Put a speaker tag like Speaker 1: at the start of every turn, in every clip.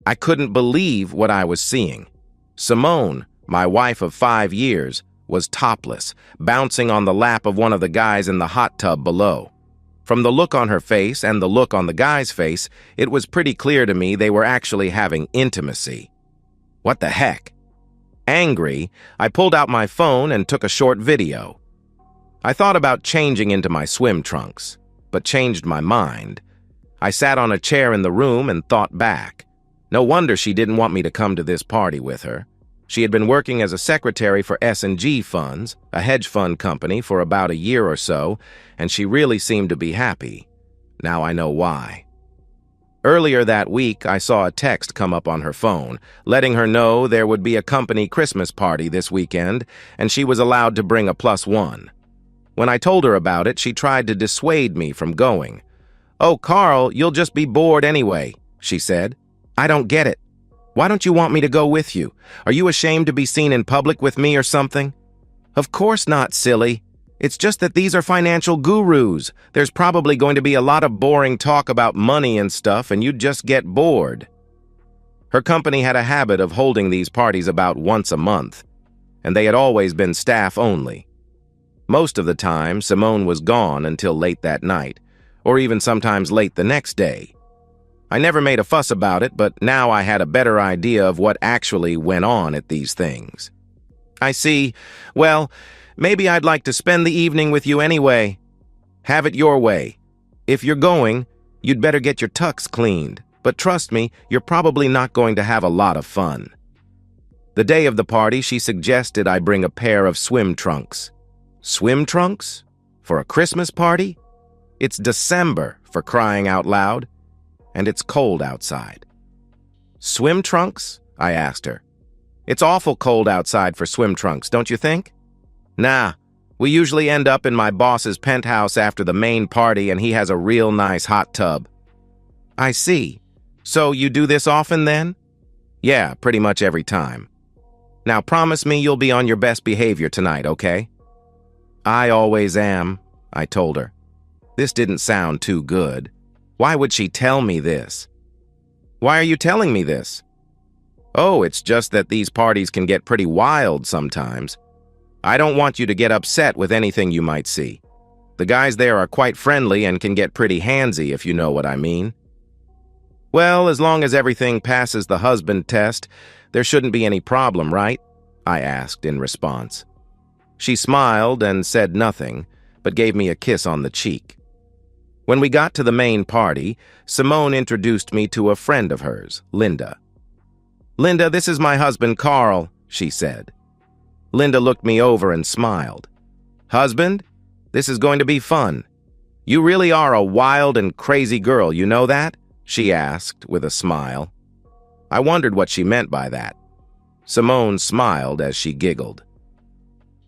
Speaker 1: I couldn't believe what I was seeing. Simone, my wife of 5 years, was topless, bouncing on the lap of one of the guys in the hot tub below. From the look on her face and the look on the guy's face, it was pretty clear to me they were actually having intimacy. What the heck? Angry, I pulled out my phone and took a short video. I thought about changing into my swim trunks, but changed my mind. I sat on a chair in the room and thought back. No wonder she didn't want me to come to this party with her. She had been working as a secretary for S&G Funds, a hedge fund company, for about a year or so, and she really seemed to be happy. Now I know why. Earlier that week, I saw a text come up on her phone, letting her know there would be a company Christmas party this weekend, and she was allowed to bring a +1. When I told her about it, she tried to dissuade me from going. "Oh, Carl, you'll just be bored anyway," she said. "I don't get it. Why don't you want me to go with you? Are you ashamed to be seen in public with me or something?" "Of course not, silly. It's just that these are financial gurus. There's probably going to be a lot of boring talk about money and stuff, and you'd just get bored." Her company had a habit of holding these parties about once a month, and they had always been staff only. Most of the time, Simone was gone until late that night, or even sometimes late the next day. I never made a fuss about it, but now I had a better idea of what actually went on at these things. "I see. Well, maybe I'd like to spend the evening with you anyway. Have it your way. If you're going, you'd better get your tux cleaned, but trust me, you're probably not going to have a lot of fun." The day of the party, she suggested I bring a pair of swim trunks. Swim trunks? For a Christmas party? It's December, for crying out loud. And it's cold outside. "Swim trunks?" I asked her. "It's awful cold outside for swim trunks, don't you think?" "Nah, we usually end up in my boss's penthouse after the main party, and he has a real nice hot tub." "I see. So you do this often then?" "Yeah, pretty much every time." "Now promise me you'll be on your best behavior tonight, okay?" "I always am," I told her. This didn't sound too good. Why would she tell me this? "Why are you telling me this?" "Oh, it's just that these parties can get pretty wild sometimes. I don't want you to get upset with anything you might see. The guys there are quite friendly and can get pretty handsy, if you know what I mean." "Well, as long as everything passes the husband test, there shouldn't be any problem, right?" I asked in response. She smiled and said nothing, but gave me a kiss on the cheek. When we got to the main party, Simone introduced me to a friend of hers, Linda. "Linda, this is my husband, Carl," she said. Linda looked me over and smiled. "Husband? This is going to be fun. You really are a wild and crazy girl, you know that?" she asked with a smile. I wondered what she meant by that. Simone smiled as she giggled.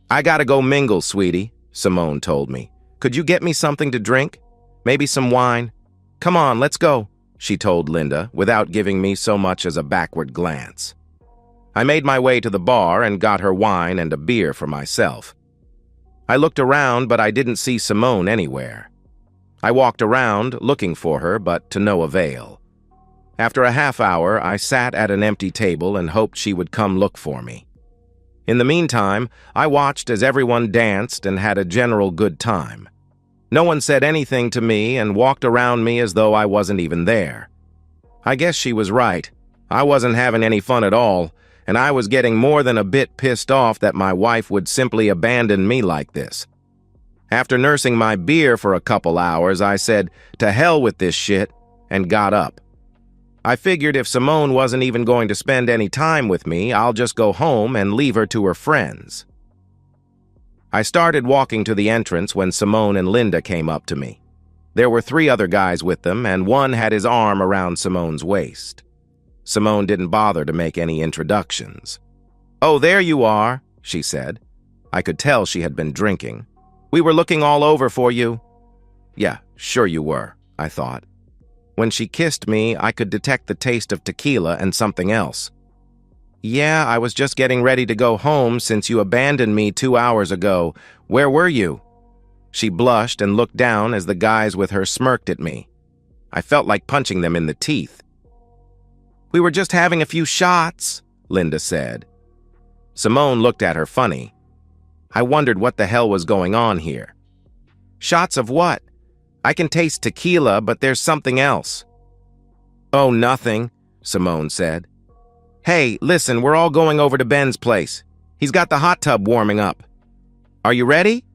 Speaker 1: "I gotta go mingle, sweetie," Simone told me. "Could you get me something to drink? Maybe some wine? Come on, let's go," she told Linda, without giving me so much as a backward glance. I made my way to the bar and got her wine and a beer for myself. I looked around, but I didn't see Simone anywhere. I walked around, looking for her, but to no avail. After a half hour, I sat at an empty table and hoped she would come look for me. In the meantime, I watched as everyone danced and had a general good time. No one said anything to me and walked around me as though I wasn't even there. I guess she was right. I wasn't having any fun at all, and I was getting more than a bit pissed off that my wife would simply abandon me like this. After nursing my beer for a couple hours, I said, "To hell with this shit," and got up. I figured if Simone wasn't even going to spend any time with me, I'll just go home and leave her to her friends. I started walking to the entrance when Simone and Linda came up to me. There were 3 other guys with them, and one had his arm around Simone's waist. Simone didn't bother to make any introductions. "Oh, there you are," she said. I could tell she had been drinking. "We were looking all over for you." Yeah, sure you were, I thought. When she kissed me, I could detect the taste of tequila and something else. "Yeah, I was just getting ready to go home since you abandoned me 2 hours ago. Where were you?" She blushed and looked down as the guys with her smirked at me. I felt like punching them in the teeth. We were just having a few shots, Linda said. Simone looked at her funny. I wondered what the hell was going on here. Shots of what? I can taste tequila, but there's something else. Oh, nothing, Simone said. Hey, listen, we're all going over to Ben's place. He's got the hot tub warming up. Are you ready?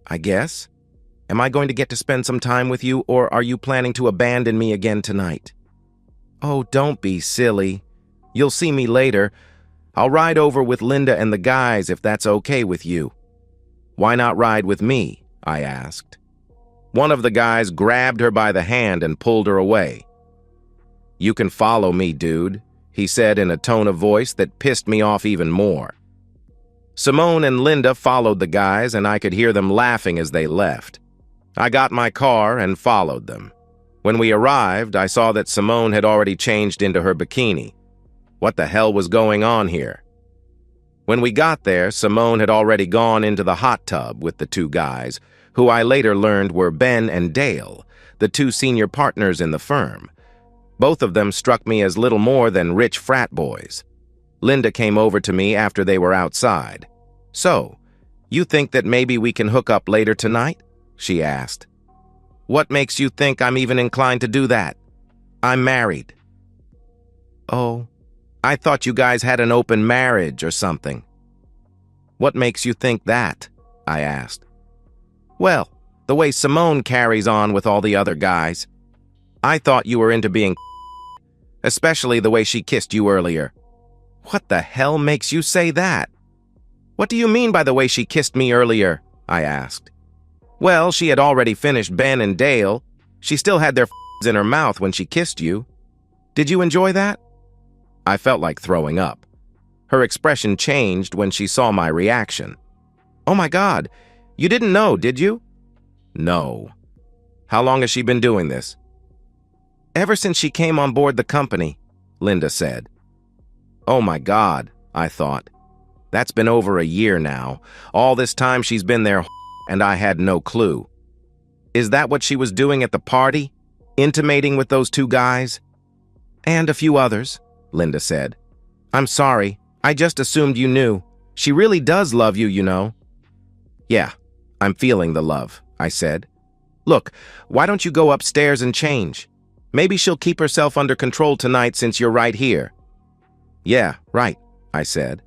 Speaker 1: I guess. Am I going to get to spend some time with you, or are you planning to abandon me again tonight? Oh, don't be silly. You'll see me later. I'll ride over with Linda and the guys if that's okay with you. Why not ride with me? I asked. One of the guys grabbed her by the hand and pulled her away. You can follow me, dude, he said in a tone of voice that pissed me off even more. Simone and Linda followed the guys, and I could hear them laughing as they left. I got my car and followed them. When we arrived, I saw that Simone had already changed into her bikini. What the hell was going on here? When we got there, Simone had already gone into the hot tub with the two guys, who I later learned were Ben and Dale, the two senior partners in the firm. Both of them struck me as little more than rich frat boys. Linda came over to me after they were outside. So, you think that maybe we can hook up later tonight? She asked. What makes you think I'm even inclined to do that? I'm married. Oh, I thought you guys had an open marriage or something. What makes you think that? I asked. Well, the way Simone carries on with all the other guys. I thought you were into being especially the way she kissed you earlier. What the hell makes you say that? What do you mean by the way she kissed me earlier? I asked. Well, she had already finished Ben and Dale. She still had their in her mouth when she kissed you. Did you enjoy that? I felt like throwing up. Her expression changed when she saw my reaction. Oh my God, you didn't know, did you? No. How long has she been doing this? Ever since she came on board the company, Linda said. Oh my God, I thought. That's been over a year now. All this time she's been there, and I had no clue. Is that what she was doing at the party? Intimating with those two guys? And a few others, Linda said. I'm sorry, I just assumed you knew. She really does love you, you know. Yeah, I'm feeling the love, I said. Look, why don't you go upstairs and change? Maybe she'll keep herself under control tonight since you're right here. Yeah, right, I said.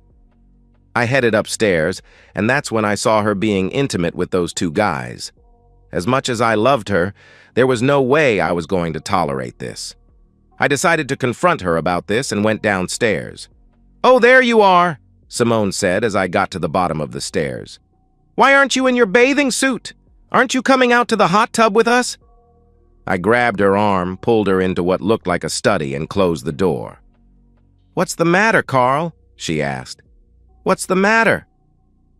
Speaker 1: I headed upstairs, and that's when I saw her being intimate with those two guys. As much as I loved her, there was no way I was going to tolerate this. I decided to confront her about this and went downstairs. Oh, there you are, Simone said as I got to the bottom of the stairs. Why aren't you in your bathing suit? Aren't you coming out to the hot tub with us? I grabbed her arm, pulled her into what looked like a study, and closed the door. What's the matter, Carl? She asked. What's the matter?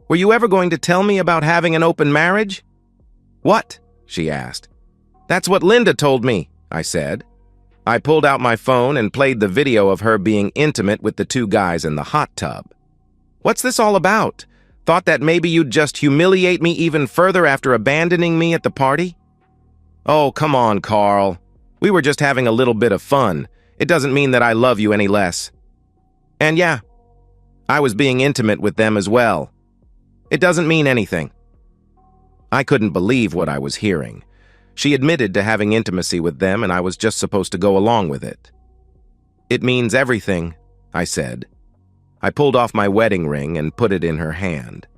Speaker 1: Were you ever going to tell me about having an open marriage? What? She asked. That's what Linda told me, I said. I pulled out my phone and played the video of her being intimate with the two guys in the hot tub. What's this all about? Thought that maybe you'd just humiliate me even further after abandoning me at the party? Oh, come on, Carl. We were just having a little bit of fun. It doesn't mean that I love you any less. And yeah, I was being intimate with them as well. It doesn't mean anything. I couldn't believe what I was hearing. She admitted to having intimacy with them, and I was just supposed to go along with it. It means everything, I said. I pulled off my wedding ring and put it in her hand.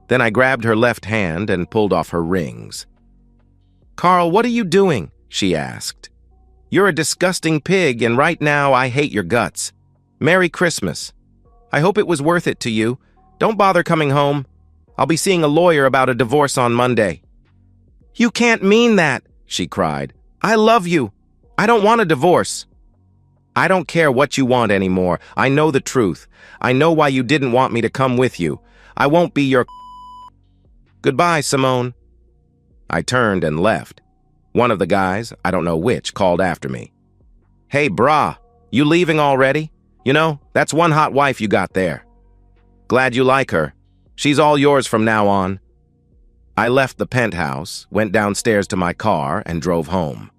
Speaker 1: Then I grabbed her left hand and pulled off her rings. Carl, what are you doing? She asked. You're a disgusting pig, and right now I hate your guts. Merry Christmas. I hope it was worth it to you. Don't bother coming home. I'll be seeing a lawyer about a divorce on Monday. You can't mean that, she cried. I love you. I don't want a divorce. I don't care what you want anymore. I know the truth. I know why you didn't want me to come with you. I won't be your Goodbye, Simone. I turned and left. One of the guys, I don't know which, called after me. Hey, brah, you leaving already? You know, that's one hot wife you got there. Glad you like her. She's all yours from now on. I left the penthouse, went downstairs to my car, and drove home.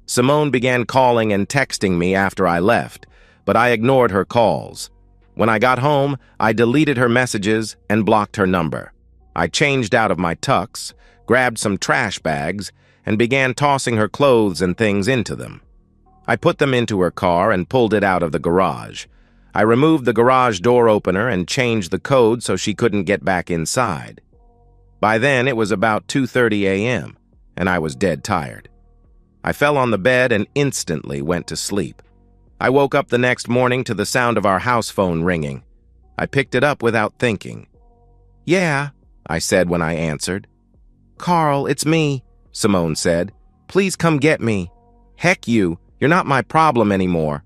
Speaker 1: Simone began calling and texting me after I left, but I ignored her calls. When I got home, I deleted her messages and blocked her number. I changed out of my tux, grabbed some trash bags, and began tossing her clothes and things into them. I put them into her car and pulled it out of the garage. I removed the garage door opener and changed the code so she couldn't get back inside. By then, it was about 2:30 a.m., and I was dead tired. I fell on the bed and instantly went to sleep. I woke up the next morning to the sound of our house phone ringing. I picked it up without thinking. "Yeah," I said when I answered. "Carl, it's me," Simone said. "Please come get me." "Heck you, you're not my problem anymore."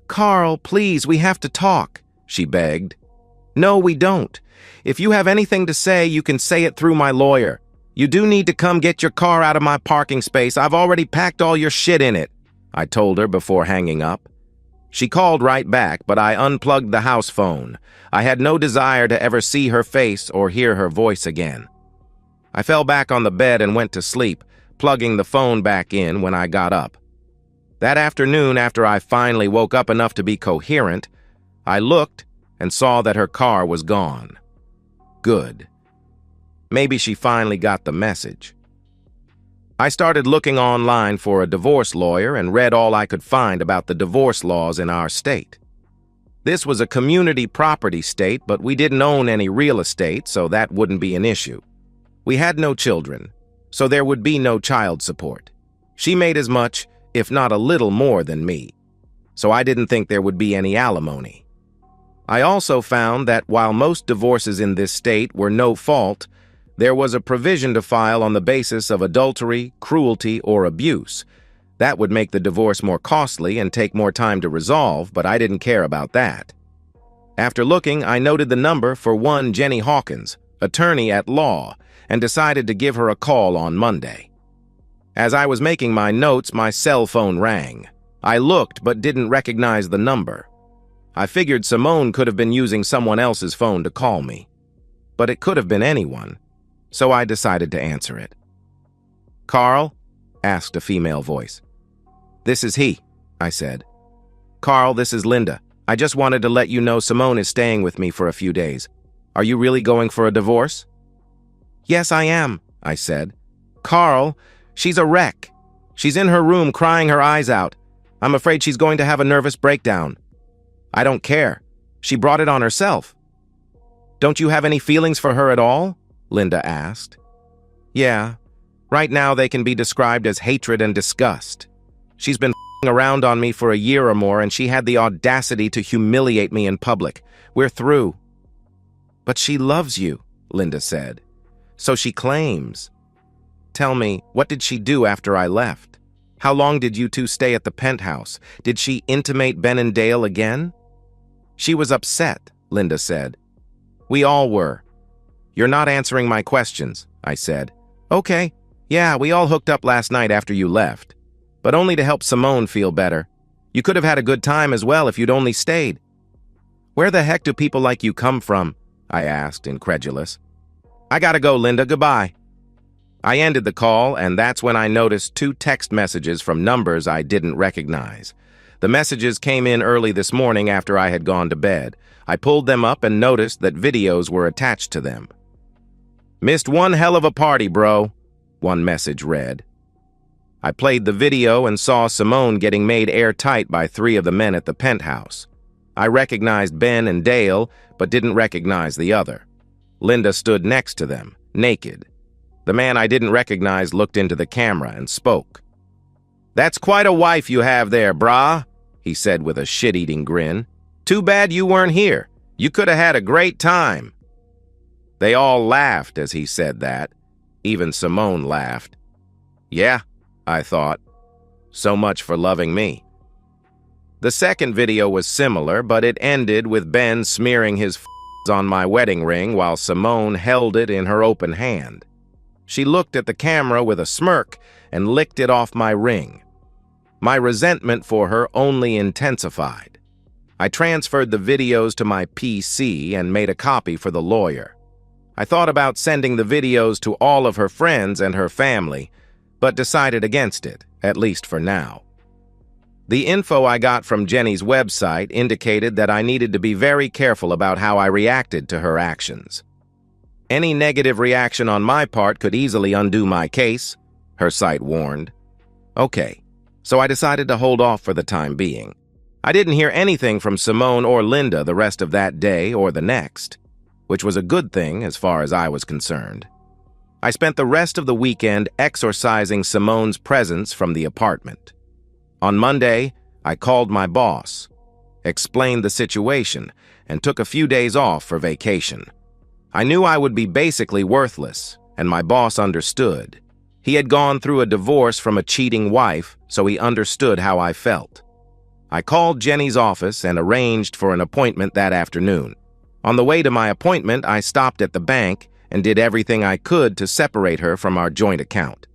Speaker 1: "Carl, please, we have to talk," she begged. "No, we don't. If you have anything to say, you can say it through my lawyer. You do need to come get your car out of my parking space. I've already packed all your shit in it," I told her before hanging up. She called right back, but I unplugged the house phone. I had no desire to ever see her face or hear her voice again. I fell back on the bed and went to sleep, plugging the phone back in when I got up. That afternoon, after I finally woke up enough to be coherent, I looked and saw that her car was gone. Good. Maybe she finally got the message. I started looking online for a divorce lawyer and read all I could find about the divorce laws in our state. This was a community property state, but we didn't own any real estate, so that wouldn't be an issue. We had no children, so there would be no child support. She made as much, if not a little more than me, so I didn't think there would be any alimony. I also found that while most divorces in this state were no fault, there was a provision to file on the basis of adultery, cruelty, or abuse. That would make the divorce more costly and take more time to resolve, but I didn't care about that. After looking, I noted the number for one Jenny Hawkins, attorney at law, and decided to give her a call on Monday. As I was making my notes, my cell phone rang. I looked but didn't recognize the number. I figured Simone could have been using someone else's phone to call me. But it could have been anyone, so I decided to answer it. "Carl?" asked a female voice. "This is he," I said. "Carl, this is Linda. I just wanted to let you know Simone is staying with me for a few days. Are you really going for a divorce?" "Yes, I am," I said. "Carl, she's a wreck. She's in her room crying her eyes out. I'm afraid she's going to have a nervous breakdown." "I don't care. She brought it on herself." "Don't you have any feelings for her at all?" Linda asked. "Yeah. Right now they can be described as hatred and disgust. She's been f***ing around on me for a year or more, and she had the audacity to humiliate me in public. We're through." "But she loves you," Linda said. "So she claims." "Tell me, what did she do after I left? How long did you two stay at the penthouse? Did she intimate Ben and Dale again?" "She was upset," Linda said. "We all were." "You're not answering my questions," I said. "Okay, yeah, we all hooked up last night after you left, but only to help Simone feel better. You could have had a good time as well if you'd only stayed." "Where the heck do people like you come from?" I asked, incredulous. "I gotta go, Linda. Goodbye." I ended the call, and that's when I noticed 2 text messages from numbers I didn't recognize. The messages came in early this morning after I had gone to bed. I pulled them up and noticed that videos were attached to them. "Missed one hell of a party, bro," one message read. I played the video and saw Simone getting made airtight by 3 of the men at the penthouse. I recognized Ben and Dale, but didn't recognize the other. Linda stood next to them, naked. The man I didn't recognize looked into the camera and spoke. "That's quite a wife you have there, brah," he said with a shit-eating grin. "Too bad you weren't here. You could have had a great time." They all laughed as he said that. Even Simone laughed. Yeah, I thought. So much for loving me. The second video was similar, but it ended with Ben smearing his on my wedding ring while Simone held it in her open hand. She looked at the camera with a smirk and licked it off my ring. My resentment for her only intensified. I transferred the videos to my PC and made a copy for the lawyer. I thought about sending the videos to all of her friends and her family, but decided against it, at least for now. The info I got from Jenny's website indicated that I needed to be very careful about how I reacted to her actions. Any negative reaction on my part could easily undo my case, her site warned. Okay, so I decided to hold off for the time being. I didn't hear anything from Simone or Linda the rest of that day or the next, which was a good thing as far as I was concerned. I spent the rest of the weekend exorcising Simone's presence from the apartment. On Monday, I called my boss, explained the situation, and took a few days off for vacation. I knew I would be basically worthless, and my boss understood. He had gone through a divorce from a cheating wife, so he understood how I felt. I called Jenny's office and arranged for an appointment that afternoon. On the way to my appointment, I stopped at the bank and did everything I could to separate her from our joint account.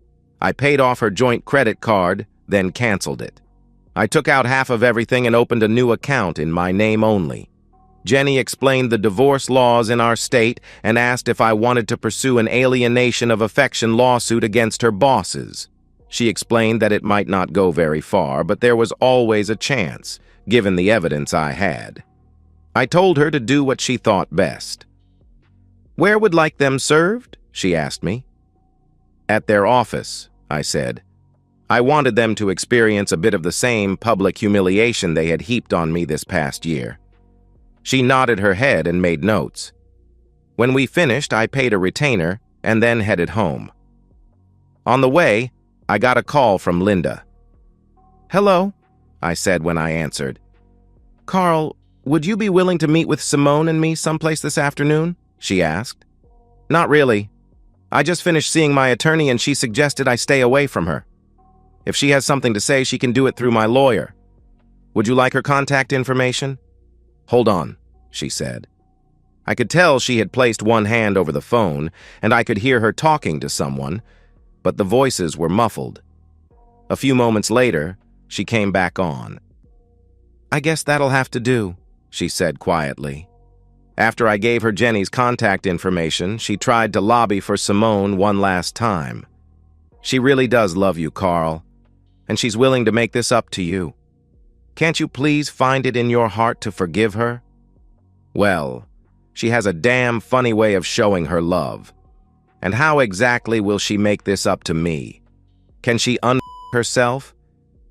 Speaker 1: I paid off her joint credit card, then canceled it. I took out half of everything and opened a new account in my name only. Jenny explained the divorce laws in our state and asked if I wanted to pursue an alienation of affection lawsuit against her bosses. She explained that it might not go very far, but there was always a chance, given the evidence I had. I told her to do what she thought best. "Where would like them served?" she asked me. "At their office," I said. I wanted them to experience a bit of the same public humiliation they had heaped on me this past year. She nodded her head and made notes. When we finished, I paid a retainer and then headed home. On the way, I got a call from Linda. "Hello," I said when I answered. "Carl, would you be willing to meet with Simone and me someplace this afternoon?" she asked. "Not really. I just finished seeing my attorney and she suggested I stay away from her. If she has something to say, she can do it through my lawyer. Would you like her contact information?" "Hold on," she said. I could tell she had placed one hand over the phone, and I could hear her talking to someone, but the voices were muffled. A few moments later, she came back on. "I guess that'll have to do," she said quietly. After I gave her Jenny's contact information, she tried to lobby for Simone one last time. "She really does love you, Carl, and she's willing to make this up to you. Can't you please find it in your heart to forgive her?" Well, she has a damn funny way of showing her love. And how exactly will she make this up to me? Can she herself?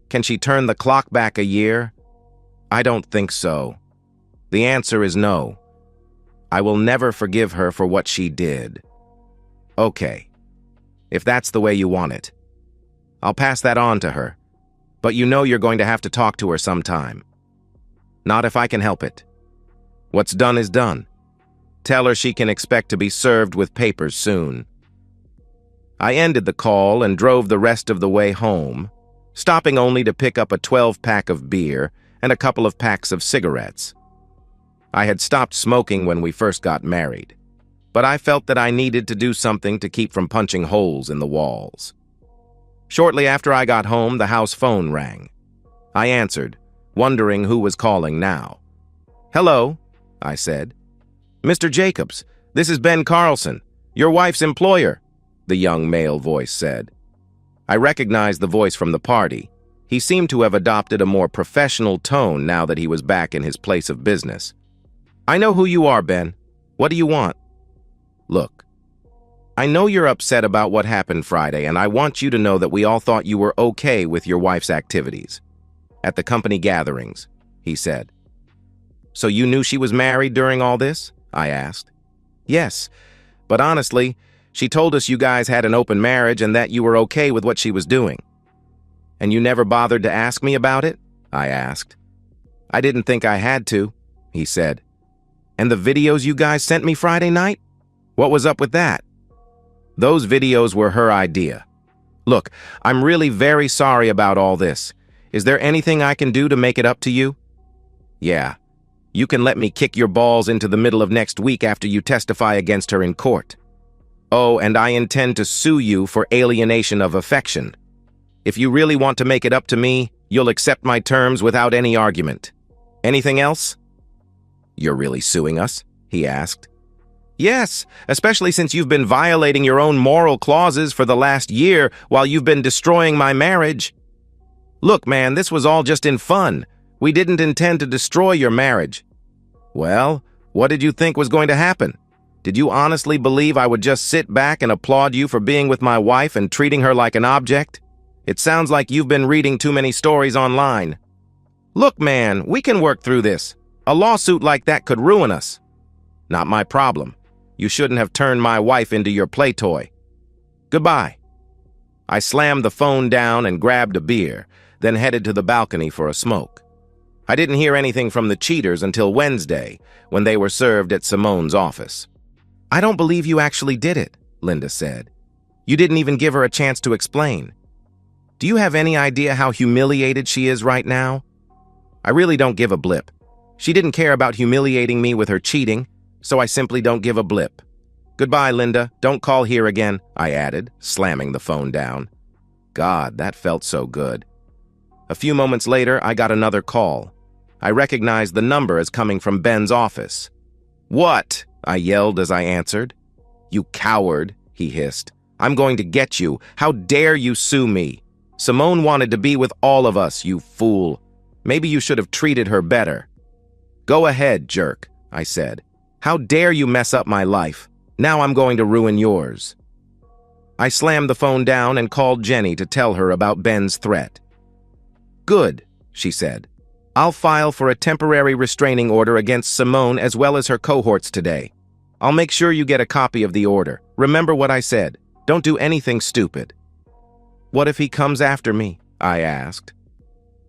Speaker 1: Can she turn the clock back a year? I don't think so. The answer is no. I will never forgive her for what she did. Okay, if that's the way you want it. I'll pass that on to her, but you know you're going to have to talk to her sometime. Not if I can help it. What's done is done. Tell her she can expect to be served with papers soon. I ended the call and drove the rest of the way home, stopping only to pick up a 12-pack of beer and a couple of packs of cigarettes. I had stopped smoking when we first got married, but I felt that I needed to do something to keep from punching holes in the walls. Shortly after I got home, the house phone rang. I answered, wondering who was calling now. "Hello," I said. "Mr. Jacobs, this is Ben Carlson, your wife's employer," the young male voice said. I recognized the voice from the party. He seemed to have adopted a more professional tone now that he was back in his place of business. "I know who you are, Ben. What do you want?" "Look, I know you're upset about what happened Friday, and I want you to know that we all thought you were okay with your wife's activities at the company gatherings," he said. "So you knew she was married during all this?" I asked. "Yes, but honestly, she told us you guys had an open marriage and that you were okay with what she was doing." "And you never bothered to ask me about it?" I asked. "I didn't think I had to," he said. "And the videos you guys sent me Friday night? What was up with that?" "Those videos were her idea. Look, I'm really very sorry about all this. Is there anything I can do to make it up to you?" "Yeah. You can let me kick your balls into the middle of next week after you testify against her in court. Oh, and I intend to sue you for alienation of affection. If you really want to make it up to me, you'll accept my terms without any argument. Anything else?" "You're really suing us?" he asked. "Yes, especially since you've been violating your own moral clauses for the last year while you've been destroying my marriage." Look, man, this was all just in fun. We didn't intend to destroy your marriage. Well, what did you think was going to happen? Did you honestly believe I would just sit back and applaud you for being with my wife and treating her like an object? It sounds like you've been reading too many stories online. Look, man, we can work through this. A lawsuit like that could ruin us. Not my problem. You shouldn't have turned my wife into your play toy. Goodbye. I slammed the phone down and grabbed a beer, then headed to the balcony for a smoke. I didn't hear anything from the cheaters until Wednesday, when they were served at Simone's office. I don't believe you actually did it, Linda said. You didn't even give her a chance to explain. Do you have any idea how humiliated she is right now? I really don't give a blip. She didn't care about humiliating me with her cheating, so I simply don't give a blip. Goodbye, Linda. Don't call here again, I added, slamming the phone down. God, that felt so good. A few moments later, I got another call. I recognized the number as coming from Ben's office. What? I yelled as I answered. You coward, he hissed. I'm going to get you. How dare you sue me? Simone wanted to be with all of us, you fool. Maybe you should have treated her better. Go ahead, jerk, I said. How dare you mess up my life? Now I'm going to ruin yours. I slammed the phone down and called Jenny to tell her about Ben's threat. Good, she said. I'll file for a temporary restraining order against Simone as well as her cohorts today. I'll make sure you get a copy of the order. Remember what I said. Don't do anything stupid. What if he comes after me? I asked.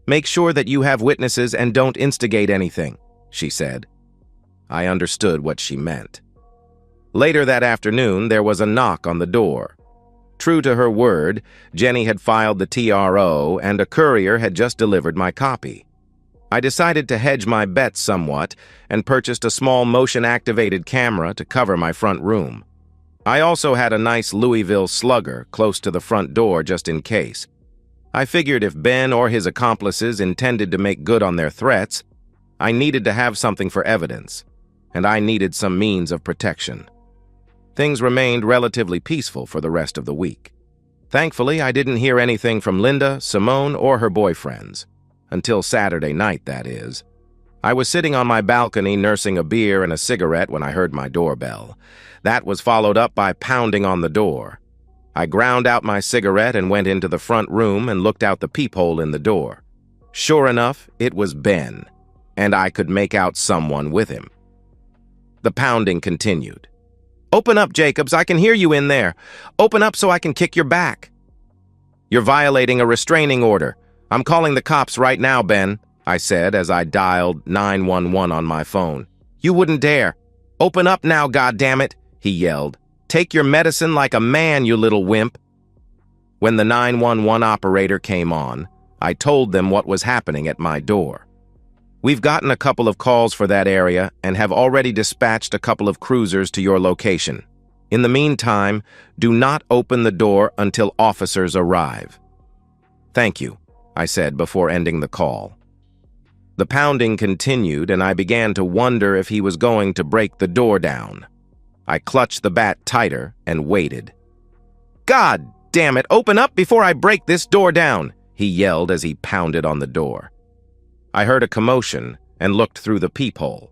Speaker 1: Make sure that you have witnesses and don't instigate anything, she said. I understood what she meant. Later that afternoon, there was a knock on the door. True to her word, Jenny had filed the TRO and a courier had just delivered my copy. I decided to hedge my bets somewhat and purchased a small motion-activated camera to cover my front room. I also had a nice Louisville Slugger close to the front door just in case. I figured if Ben or his accomplices intended to make good on their threats, I needed to have something for evidence, and I needed some means of protection. Things remained relatively peaceful for the rest of the week. Thankfully, I didn't hear anything from Linda, Simone, or her boyfriends. Until Saturday night, that is. I was sitting on my balcony nursing a beer and a cigarette when I heard my doorbell. That was followed up by pounding on the door. I ground out my cigarette and went into the front room and looked out the peephole in the door. Sure enough, it was Ben, and I could make out someone with him. The pounding continued. Open up, Jacobs, I can hear you in there. Open up so I can kick your back. You're violating a restraining order. I'm calling the cops right now, Ben, I said as I dialed 911 on my phone. You wouldn't dare. Open up now, goddammit, he yelled. Take your medicine like a man, you little wimp. When the 911 operator came on, I told them what was happening at my door. We've gotten a couple of calls for that area and have already dispatched a couple of cruisers to your location. In the meantime, do not open the door until officers arrive. Thank you, I said before ending the call. The pounding continued and I began to wonder if he was going to break the door down. I clutched the bat tighter and waited. God damn it, open up before I break this door down, he yelled as he pounded on the door. I heard a commotion and looked through the peephole.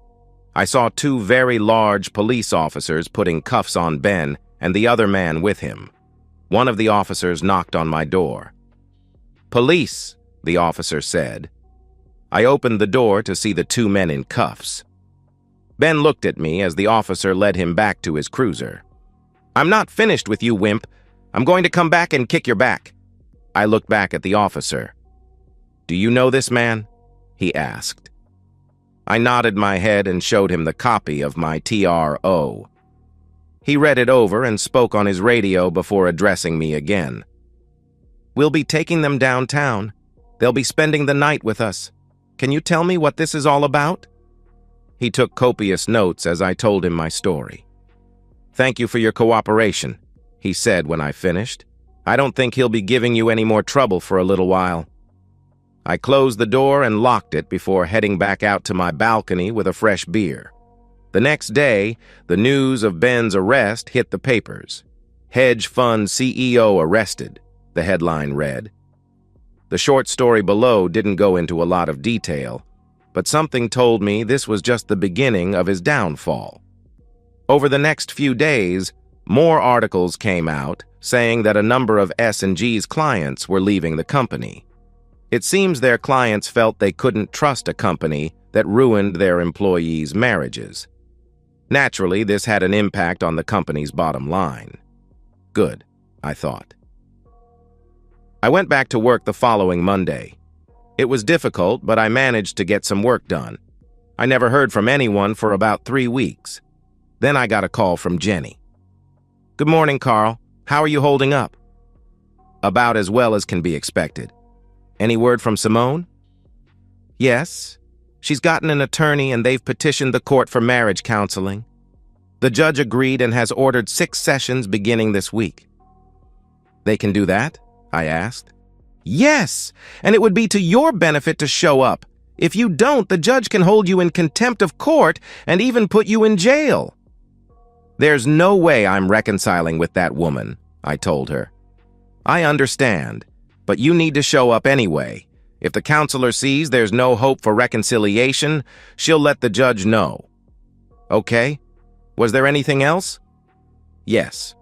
Speaker 1: I saw two very large police officers putting cuffs on Ben and the other man with him. One of the officers knocked on my door. Police, the officer said. I opened the door to see the two men in cuffs. Ben looked at me as the officer led him back to his cruiser. I'm not finished with you, wimp. I'm going to come back and kick your back. I looked back at the officer. Do you know this man? He asked. I nodded my head and showed him the copy of my TRO. He read it over and spoke on his radio before addressing me again. We'll be taking them downtown. They'll be spending the night with us. Can you tell me what this is all about? He took copious notes as I told him my story. Thank you for your cooperation, he said when I finished. I don't think he'll be giving you any more trouble for a little while. I closed the door and locked it before heading back out to my balcony with a fresh beer. The next day, the news of Ben's arrest hit the papers. Hedge fund CEO arrested, the headline read. The short story below didn't go into a lot of detail, but something told me this was just the beginning of his downfall. Over the next few days, more articles came out saying that a number of S&G's clients were leaving the company. It seems their clients felt they couldn't trust a company that ruined their employees' marriages. Naturally, this had an impact on the company's bottom line. Good, I thought. I went back to work the following Monday. It was difficult, but I managed to get some work done. I never heard from anyone for about 3 weeks. Then I got a call from Jenny. "Good morning, Carl. How are you holding up?" "About as well as can be expected." "Any word from Simone?" "Yes. She's gotten an attorney and they've petitioned the court for marriage counseling. The judge agreed and has ordered 6 sessions beginning this week." "They can do that?" I asked. "Yes, and it would be to your benefit to show up. If you don't, the judge can hold you in contempt of court and even put you in jail." "There's no way I'm reconciling with that woman," I told her. "I understand, but you need to show up anyway. If the counselor sees there's no hope for reconciliation, she'll let the judge know." "Okay. Was there anything else?" "Yes.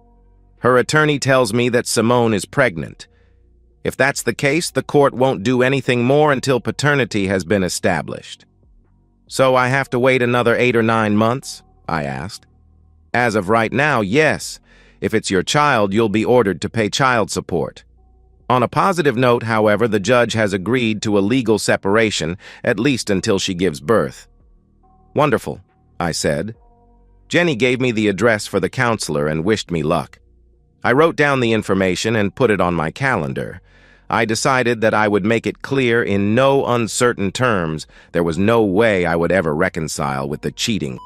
Speaker 1: Her attorney tells me that Simone is pregnant. If that's the case, the court won't do anything more until paternity has been established." "So I have to wait another 8 or 9 months?" I asked. "As of right now, yes. If it's your child, you'll be ordered to pay child support." On a positive note, however, the judge has agreed to a legal separation, at least until she gives birth. "Wonderful," I said. Jenny gave me the address for the counselor and wished me luck. I wrote down the information and put it on my calendar. I decided that I would make it clear in no uncertain terms there was no way I would ever reconcile with the cheating.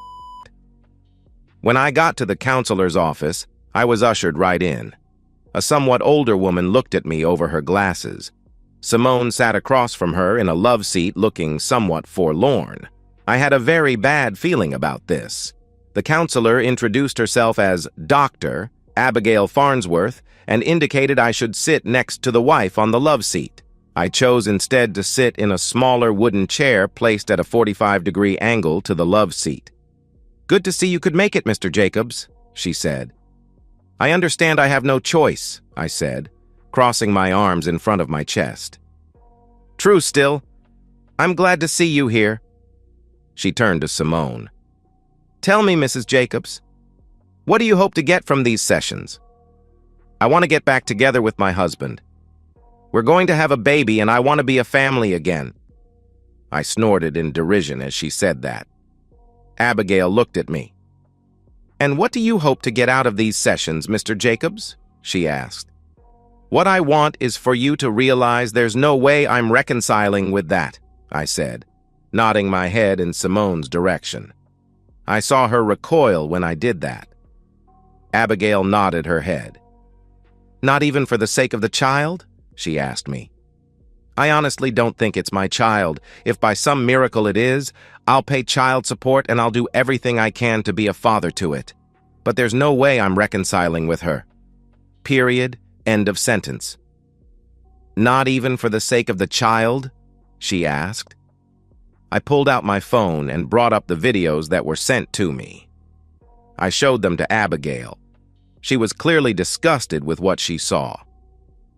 Speaker 1: When I got to the counselor's office, I was ushered right in. A somewhat older woman looked at me over her glasses. Simone sat across from her in a love seat looking somewhat forlorn. I had a very bad feeling about this. The counselor introduced herself as Dr. Abigail Farnsworth and indicated I should sit next to the wife on the love seat. I chose instead to sit in a smaller wooden chair placed at a 45-degree angle to the love seat. "Good to see you could make it, Mr. Jacobs," she said. "I understand I have no choice," I said, crossing my arms in front of my chest. "True still. I'm glad to see you here." She turned to Simone. "Tell me, Mrs. Jacobs, what do you hope to get from these sessions?" "I want to get back together with my husband. We're going to have a baby and I want to be a family again." I snorted in derision as she said that. Abigail looked at me. "And what do you hope to get out of these sessions, Mr. Jacobs?" she asked. "What I want is for you to realize there's no way I'm reconciling with that," I said, nodding my head in Simone's direction. I saw her recoil when I did that. Abigail nodded her head. "Not even for the sake of the child?" she asked me. "I honestly don't think it's my child. If by some miracle it is, I'll pay child support and I'll do everything I can to be a father to it. But there's no way I'm reconciling with her. Period. End of sentence." "Not even for the sake of the child?" she asked. I pulled out my phone and brought up the videos that were sent to me. I showed them to Abigail. She was clearly disgusted with what she saw.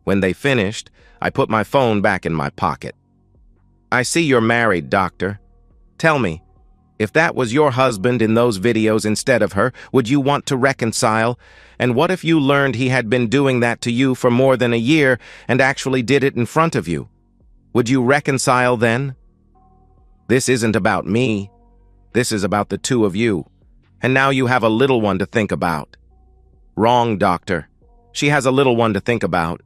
Speaker 1: When they finished, I put my phone back in my pocket. "I see you're married, Doctor. Tell me, if that was your husband in those videos instead of her, would you want to reconcile? And what if you learned he had been doing that to you for more than a year and actually did it in front of you? Would you reconcile then? This isn't about me. This is about the two of you. And now you have a little one to think about." "Wrong, Doctor. She has a little one to think about.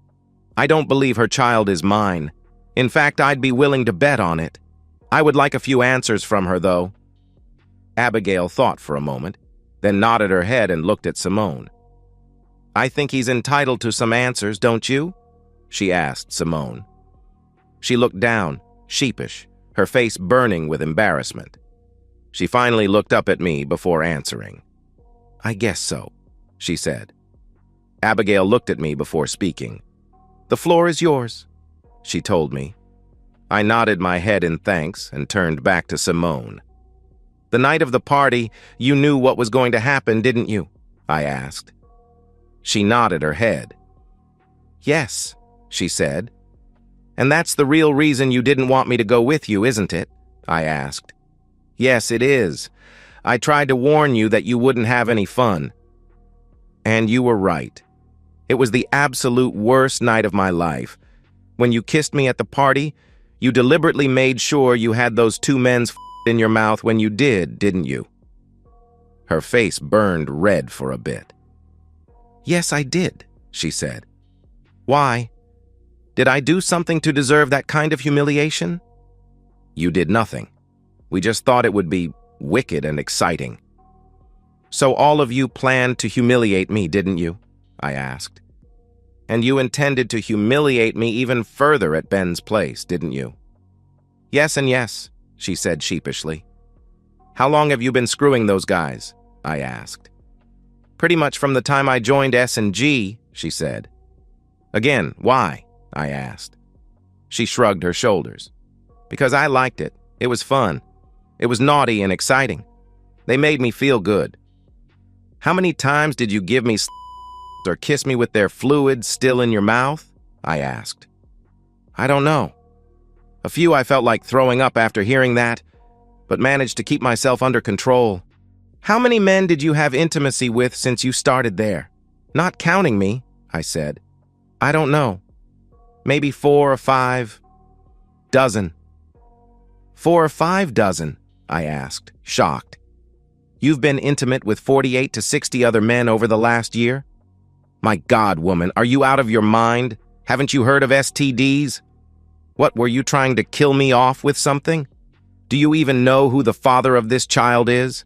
Speaker 1: I don't believe her child is mine. In fact, I'd be willing to bet on it. I would like a few answers from her, though." Abigail thought for a moment, then nodded her head and looked at Simone. "I think he's entitled to some answers, don't you?" she asked Simone. She looked down, sheepish, her face burning with embarrassment. She finally looked up at me before answering. "I guess so," she said. Abigail looked at me before speaking. "The floor is yours." she told me. I nodded my head in thanks and turned back to Simone. The night of the party, you knew what was going to happen, didn't you? I asked. She nodded her head. Yes, she said. And that's the real reason you didn't want me to go with you, isn't it? I asked. Yes, it is. I tried to warn you that you wouldn't have any fun. And you were right. It was the absolute worst night of my life. When you kissed me at the party, you deliberately made sure you had those two men's in your mouth when you did, didn't you? Her face burned red for a bit. Yes, I did, she said. Why? Did I do something to deserve that kind of humiliation? You did nothing. We just thought it would be wicked and exciting. So all of you planned to humiliate me, didn't you? I asked. And you intended to humiliate me even further at Ben's place, didn't you? Yes and yes, she said sheepishly. How long have you been screwing those guys? I asked. Pretty much from the time I joined S&G, she said. Again, why? I asked. She shrugged her shoulders. Because I liked it. It was fun. It was naughty and exciting. They made me feel good. How many times did you give me or kiss me with their fluid still in your mouth? I asked. I don't know. A few I felt like throwing up after hearing that, but managed to keep myself under control. How many men did you have intimacy with since you started there? Not counting me, I said. I don't know. Maybe 4 or 5 dozen. 4 or 5 dozen, I asked, shocked. You've been intimate with 48 to 60 other men over the last year? My God, woman, are you out of your mind? Haven't you heard of STDs? What, were you trying to kill me off with something? Do you even know who the father of this child is?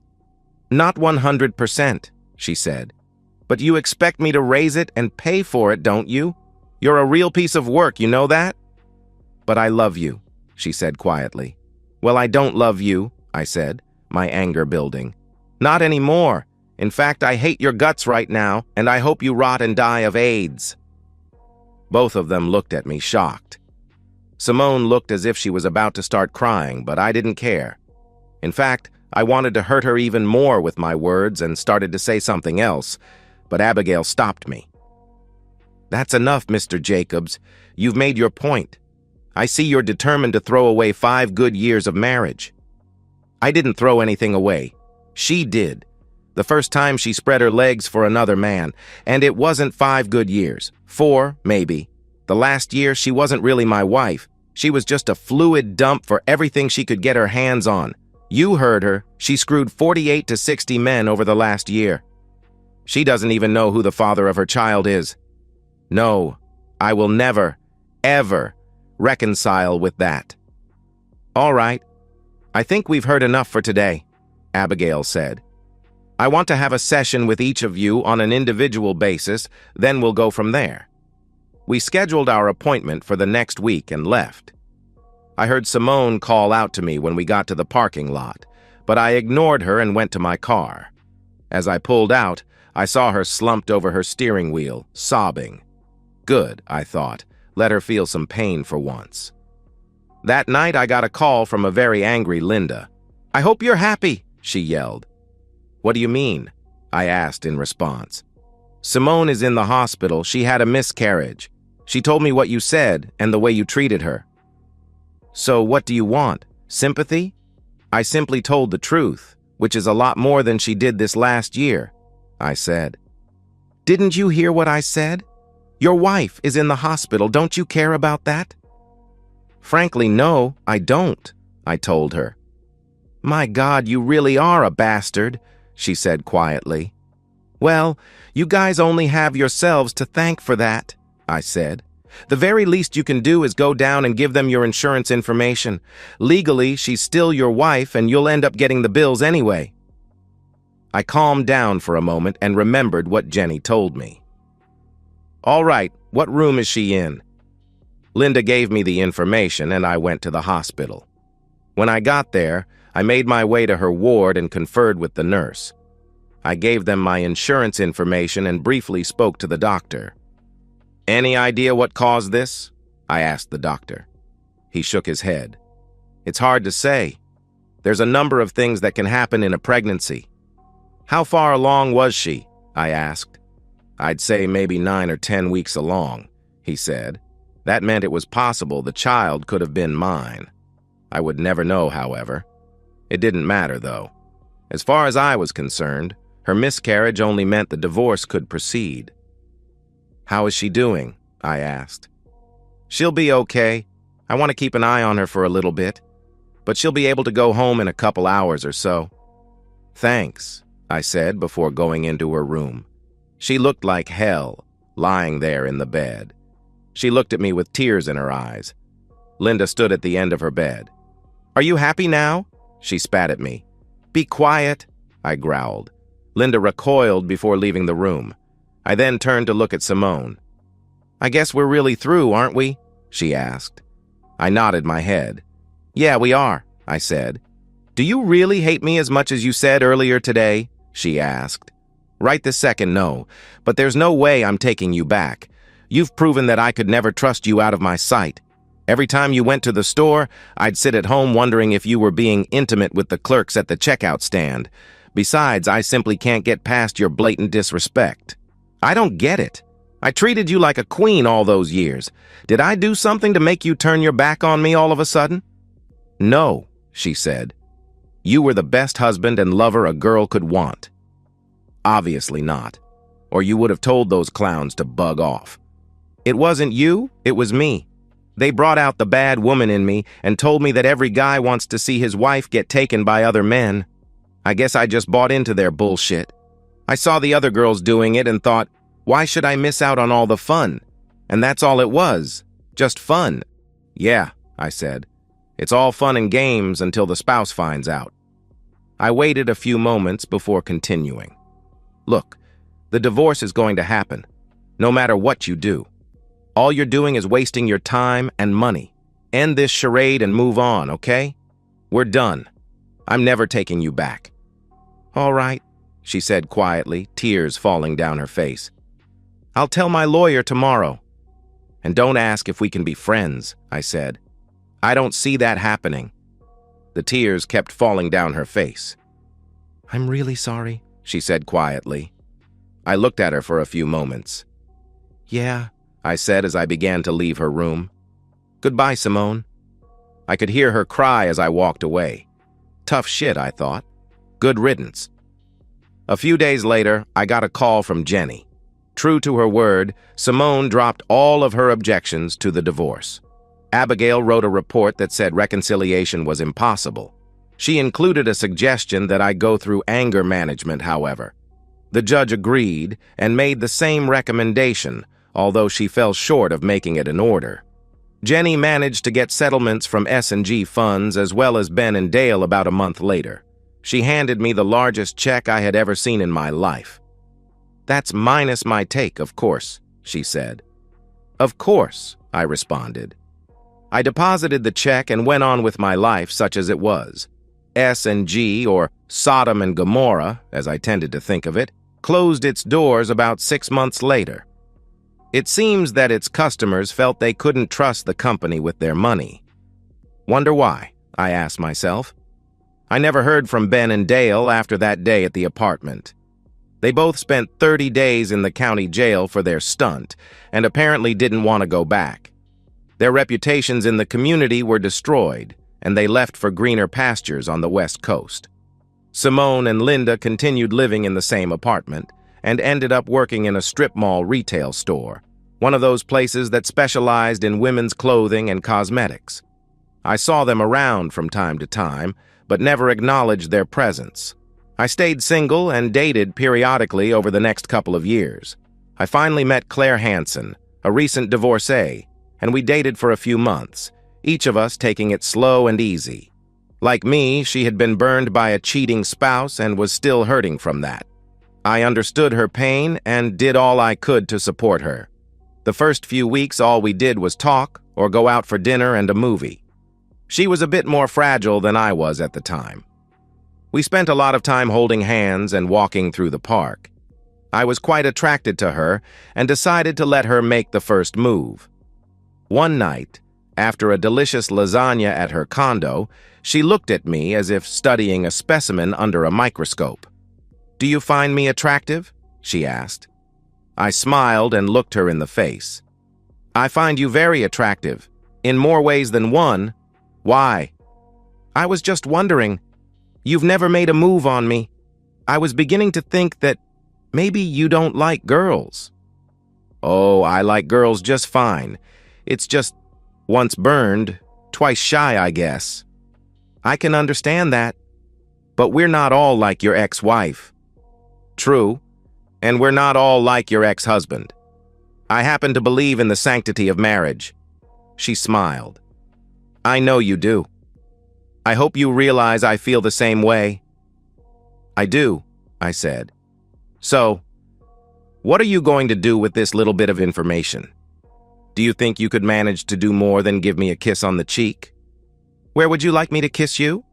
Speaker 1: Not 100%, she said. But you expect me to raise it and pay for it, don't you? You're a real piece of work, you know that? But I love you, she said quietly. Well, I don't love you, I said, my anger building. Not anymore. In fact, I hate your guts right now, and I hope you rot and die of AIDS. Both of them looked at me, shocked. Simone looked as if she was about to start crying, but I didn't care. In fact, I wanted to hurt her even more with my words and started to say something else, but Abigail stopped me. That's enough, Mr. Jacobs. You've made your point. I see you're determined to throw away 5 good years of marriage. I didn't throw anything away. She did. The first time she spread her legs for another man, and it wasn't 5 good years. 4, maybe. The last year, she wasn't really my wife. She was just a fluid dump for everything she could get her hands on. You heard her. She screwed 48 to 60 men over the last year. She doesn't even know who the father of her child is. No, I will never, ever reconcile with that. All right. I think we've heard enough for today, Abigail said. I want to have a session with each of you on an individual basis, then we'll go from there. We scheduled our appointment for the next week and left. I heard Simone call out to me when we got to the parking lot, but I ignored her and went to my car. As I pulled out, I saw her slumped over her steering wheel, sobbing. Good, I thought. Let her feel some pain for once. That night, I got a call from a very angry Linda. I hope you're happy, she yelled. What do you mean? I asked in response. Simone is in the hospital. She had a miscarriage. She told me what you said and the way you treated her. So what do you want? Sympathy? I simply told the truth, which is a lot more than she did this last year, I said. Didn't you hear what I said? Your wife is in the hospital. Don't you care about that? Frankly, no, I don't, I told her. My God, you really are a bastard, she said quietly. Well, you guys only have yourselves to thank for that, I said. The very least you can do is go down and give them your insurance information. Legally, she's still your wife and you'll end up getting the bills anyway. I calmed down for a moment and remembered what Jenny told me. All right, what room is she in? Linda gave me the information and I went to the hospital. When I got there, I made my way to her ward and conferred with the nurse. I gave them my insurance information and briefly spoke to the doctor. Any idea what caused this? I asked the doctor. He shook his head. It's hard to say. There's a number of things that can happen in a pregnancy. How far along was she? I asked. I'd say maybe 9 or 10 weeks along, he said. That meant it was possible the child could have been mine. I would never know, however. It didn't matter, though. As far as I was concerned, her miscarriage only meant the divorce could proceed. How is she doing? I asked. She'll be okay. I want to keep an eye on her for a little bit, but she'll be able to go home in a couple hours or so. Thanks, I said before going into her room. She looked like hell, lying there in the bed. She looked at me with tears in her eyes. Linda stood at the end of her bed. Are you happy now? She spat at me. Be quiet, I growled. Linda recoiled before leaving the room. I then turned to look at Simone. I guess we're really through, aren't we? She asked. I nodded my head. Yeah, we are, I said. Do you really hate me as much as you said earlier today? She asked. Right this second, no, but there's no way I'm taking you back. You've proven that I could never trust you out of my sight. Every time you went to the store, I'd sit at home wondering if you were being intimate with the clerks at the checkout stand. Besides, I simply can't get past your blatant disrespect. I don't get it. I treated you like a queen all those years. Did I do something to make you turn your back on me all of a sudden? No, she said. You were the best husband and lover a girl could want. Obviously not, or you would have told those clowns to bug off. It wasn't you, it was me. They brought out the bad woman in me and told me that every guy wants to see his wife get taken by other men. I guess I just bought into their bullshit. I saw the other girls doing it and thought, why should I miss out on all the fun? And that's all it was, just fun. Yeah, I said. It's all fun and games until the spouse finds out. I waited a few moments before continuing. Look, the divorce is going to happen, no matter what you do. All you're doing is wasting your time and money. End this charade and move on, okay? We're done. I'm never taking you back. All right, she said quietly, tears falling down her face. I'll tell my lawyer tomorrow. And don't ask if we can be friends, I said. I don't see that happening. The tears kept falling down her face. I'm really sorry, she said quietly. I looked at her for a few moments. Yeah, I said as I began to leave her room. Goodbye, Simone. I could hear her cry as I walked away. Tough shit, I thought. Good riddance. A few days later, I got a call from Jenny. True to her word, Simone dropped all of her objections to the divorce. Abigail wrote a report that said reconciliation was impossible. She included a suggestion that I go through anger management, however. The judge agreed and made the same recommendation, although she fell short of making it an order. Jenny managed to get settlements from S&G funds as well as Ben and Dale about a month later. She handed me the largest check I had ever seen in my life. That's minus my take, of course, she said. Of course, I responded. I deposited the check and went on with my life such as it was. S&G, or Sodom and Gomorrah, as I tended to think of it, closed its doors about 6 months later. It seems that its customers felt they couldn't trust the company with their money. Wonder why, I asked myself. I never heard from Ben and Dale after that day at the apartment. They both spent 30 days in the county jail for their stunt and apparently didn't want to go back. Their reputations in the community were destroyed, and they left for greener pastures on the West Coast. Simone and Linda continued living in the same apartment and ended up working in a strip mall retail store, one of those places that specialized in women's clothing and cosmetics. I saw them around from time to time, but never acknowledged their presence. I stayed single and dated periodically over the next couple of years. I finally met Claire Hansen, a recent divorcee, and we dated for a few months, each of us taking it slow and easy. Like me, she had been burned by a cheating spouse and was still hurting from that. I understood her pain and did all I could to support her. The first few weeks, all we did was talk or go out for dinner and a movie. She was a bit more fragile than I was at the time. We spent a lot of time holding hands and walking through the park. I was quite attracted to her and decided to let her make the first move. One night, after a delicious lasagna at her condo, she looked at me as if studying a specimen under a microscope. "Do you find me attractive?" she asked. I smiled and looked her in the face. "I find you very attractive, in more ways than one. Why?" "I was just wondering. You've never made a move on me. I was beginning to think that maybe you don't like girls." "Oh, I like girls just fine. It's just once burned, twice shy, I guess." "I can understand that. But we're not all like your ex-wife." "True. And we're not all like your ex-husband. I happen to believe in the sanctity of marriage." She smiled. "I know you do. I hope you realize I feel the same way." "I do," I said. "So, what are you going to do with this little bit of information? Do you think you could manage to do more than give me a kiss on the cheek?" "Where would you like me to kiss you?"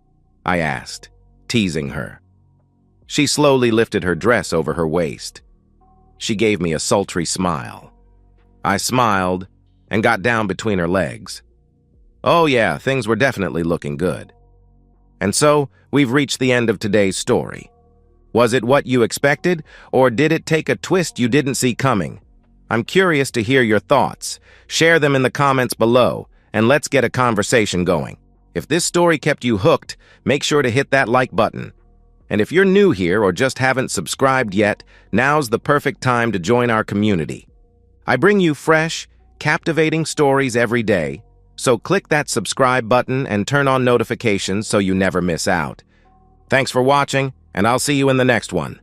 Speaker 1: I asked, teasing her. She slowly lifted her dress over her waist. She gave me a sultry smile. I smiled and got down between her legs. Oh yeah, things were definitely looking good. And so, we've reached the end of today's story. Was it what you expected, or did it take a twist you didn't see coming? I'm curious to hear your thoughts. Share them in the comments below, and let's get a conversation going. If this story kept you hooked, make sure to hit that like button. And if you're new here or just haven't subscribed yet, now's the perfect time to join our community. I bring you fresh, captivating stories every day, so click that subscribe button and turn on notifications so you never miss out. Thanks for watching, and I'll see you in the next one.